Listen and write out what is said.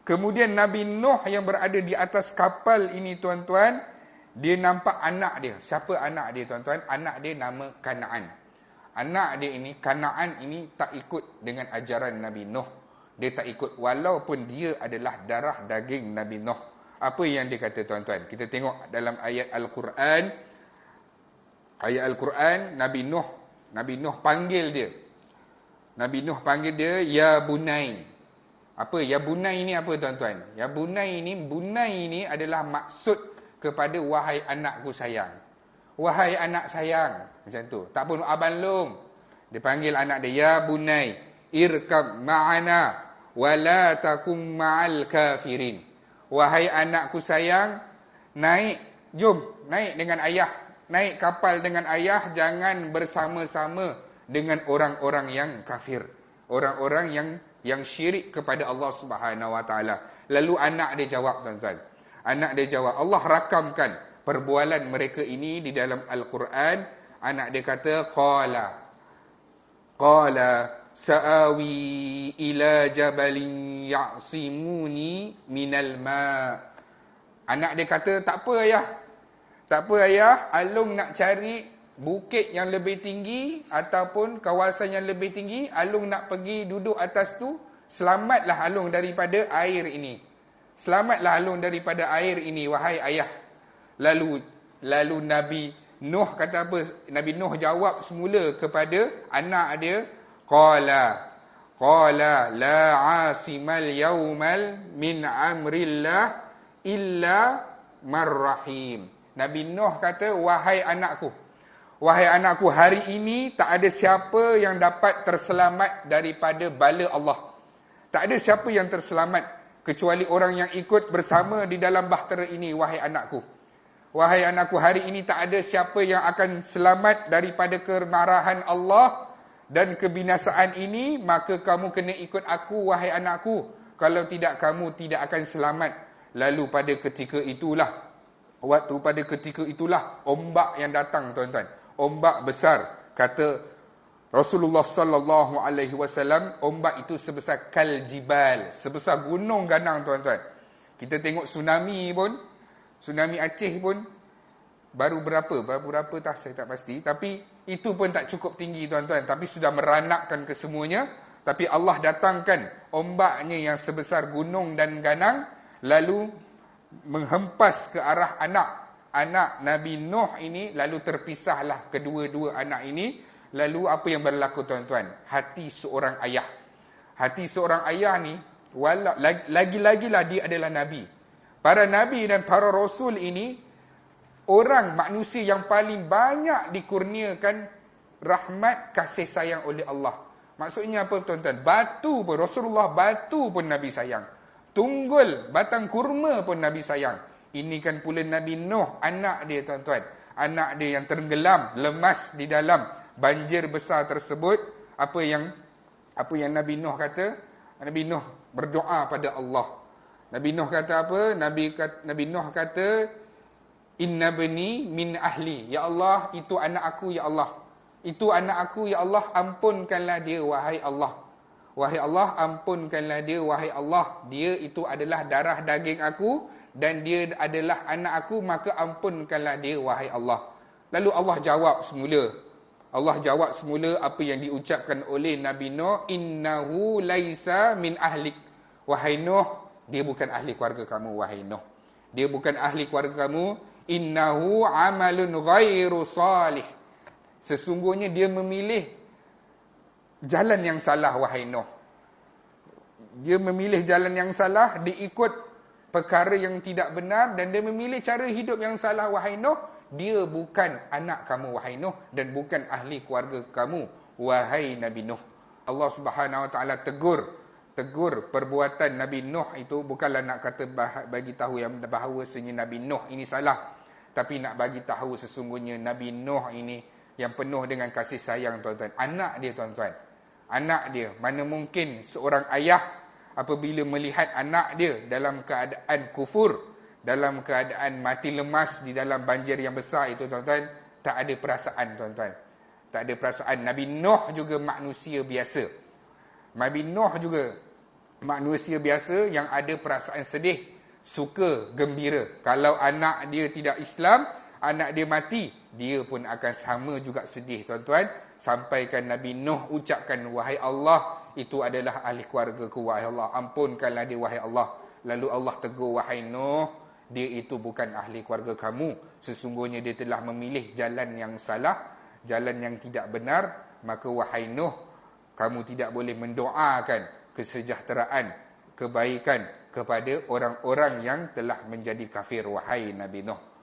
Kemudian Nabi Nuh yang berada di atas kapal ini tuan-tuan, dia nampak anak dia. Siapa anak dia tuan-tuan? Anak dia nama Kanaan. Anak dia ini, Kanaan ini tak ikut dengan ajaran Nabi Nuh. Dia tak ikut walaupun dia adalah darah daging Nabi Nuh. Apa yang dia kata tuan-tuan? Kita tengok dalam ayat Al-Quran. Ayat Al-Quran, Nabi Nuh panggil dia. Nabi Nuh panggil dia, Ya Bunai. Apa? Ya Bunai ni apa tuan-tuan? Ya Bunai ni adalah maksud kepada wahai anakku sayang. Wahai anak sayang. Macam tu. Tak pun Abang Long. Dia panggil anak dia, Ya Bunai, irkab ma'ana, wala takum ma'al kafirin. Wahai anakku sayang, jom, naik dengan ayah. Naik kapal dengan ayah, jangan bersama-sama dengan orang-orang yang kafir. Orang-orang yang syirik kepada Allah Subhanahu Wa Taala. Lalu anak dia jawab tuan-tuan. Anak dia jawab. Allah rakamkan perbualan mereka ini di dalam Al-Quran. Anak dia kata, Qala sa'awi ila jabalin ya'simuni minal ma'. Anak dia kata, tak apa ayah. Tak apa ayah, Alung nak cari bukit yang lebih tinggi ataupun kawasan yang lebih tinggi, Alung nak pergi duduk atas tu, selamatlah Alung daripada air ini. Selamatlah Alung daripada air ini, wahai ayah. Lalu Nabi Nuh kata apa? Nabi Nuh jawab semula kepada anak dia, Qala la asimal yawmal min amrillah illa marrahim. Nabi Nuh kata, wahai anakku, hari ini tak ada siapa yang dapat terselamat daripada bala Allah. Tak ada siapa yang terselamat kecuali orang yang ikut bersama di dalam bahtera ini, wahai anakku. Wahai anakku, hari ini tak ada siapa yang akan selamat daripada kemarahan Allah dan kebinasaan ini, maka kamu kena ikut aku, wahai anakku. Kalau tidak, kamu tidak akan selamat. Lalu pada ketika itulah ombak yang datang tuan-tuan. Ombak besar. Kata Rasulullah sallallahu alaihi wasallam, ombak itu sebesar kaljibal, sebesar gunung ganang tuan-tuan. Kita tengok tsunami Aceh pun baru berapa tak, saya tak pasti, tapi itu pun tak cukup tinggi tuan-tuan, tapi sudah meranakkan ke semuanya. Tapi Allah datangkan ombaknya yang sebesar gunung dan ganang, lalu menghempas ke arah anak Nabi Nuh ini, lalu terpisahlah kedua-dua anak ini. Lalu apa yang berlaku tuan-tuan? Hati seorang ayah ni, lagi-lagilah dia adalah Nabi. Para Nabi dan para Rasul ini, orang manusia yang paling banyak dikurniakan rahmat kasih sayang oleh Allah. Maksudnya apa tuan-tuan? Rasulullah batu pun Nabi sayang. Tunggul, batang kurma pun Nabi sayang. Ini kan pula Nabi Nuh, anak dia tuan-tuan. Anak dia yang tenggelam, lemas di dalam banjir besar tersebut. Apa yang Nabi Nuh kata? Nabi Nuh berdoa pada Allah. Nabi Nuh kata apa? Nabi Nuh kata, Inna bani min ahli. Ya Allah, itu anak aku, ya Allah. Itu anak aku, ya Allah, ampunkanlah dia, wahai Allah. Wahai Allah, ampunkanlah dia, wahai Allah. Dia itu adalah darah daging aku dan dia adalah anak aku, maka ampunkanlah dia, wahai Allah. Lalu Allah jawab semula apa yang diucapkan oleh Nabi Nuh, innahu laisa min ahlik. Wahai Nuh, dia bukan ahli keluarga kamu, wahai Nuh. Dia bukan ahli keluarga kamu. Innahu amalun ghairu salih. Sesungguhnya dia memilih jalan yang salah, wahai Nuh. Dia memilih jalan yang salah, dia ikut perkara yang tidak benar, dan dia memilih cara hidup yang salah, wahai Nuh. Dia bukan anak kamu, wahai Nuh, dan bukan ahli keluarga kamu, wahai Nabi Nuh. Allah Subhanahu Wa Taala tegur perbuatan Nabi Nuh itu, bukanlah nak kata bagi tahu yang bahawasanya Nabi Nuh ini salah, tapi nak bagi tahu sesungguhnya Nabi Nuh ini yang penuh dengan kasih sayang tuan-tuan. Anak dia tuan-tuan, anak dia, mana mungkin seorang ayah apabila melihat anak dia dalam keadaan kufur, dalam keadaan mati lemas di dalam banjir yang besar itu tuan-tuan, tak ada perasaan tuan-tuan. Tak ada perasaan. Nabi Nuh juga manusia biasa. Nabi Nuh juga manusia biasa yang ada perasaan sedih, suka, gembira. Kalau anak dia tidak Islam, anak dia mati, dia pun akan sama juga sedih, tuan-tuan. Sampaikan Nabi Nuh ucapkan, wahai Allah, itu adalah ahli keluargaku, wahai Allah, ampunkanlah dia, wahai Allah. Lalu Allah tegur, wahai Nuh, dia itu bukan ahli keluarga kamu. Sesungguhnya dia telah memilih jalan yang salah, jalan yang tidak benar. Maka wahai Nuh, kamu tidak boleh mendoakan kesejahteraan, kebaikan kepada orang-orang yang telah menjadi kafir, wahai Nabi Nuh.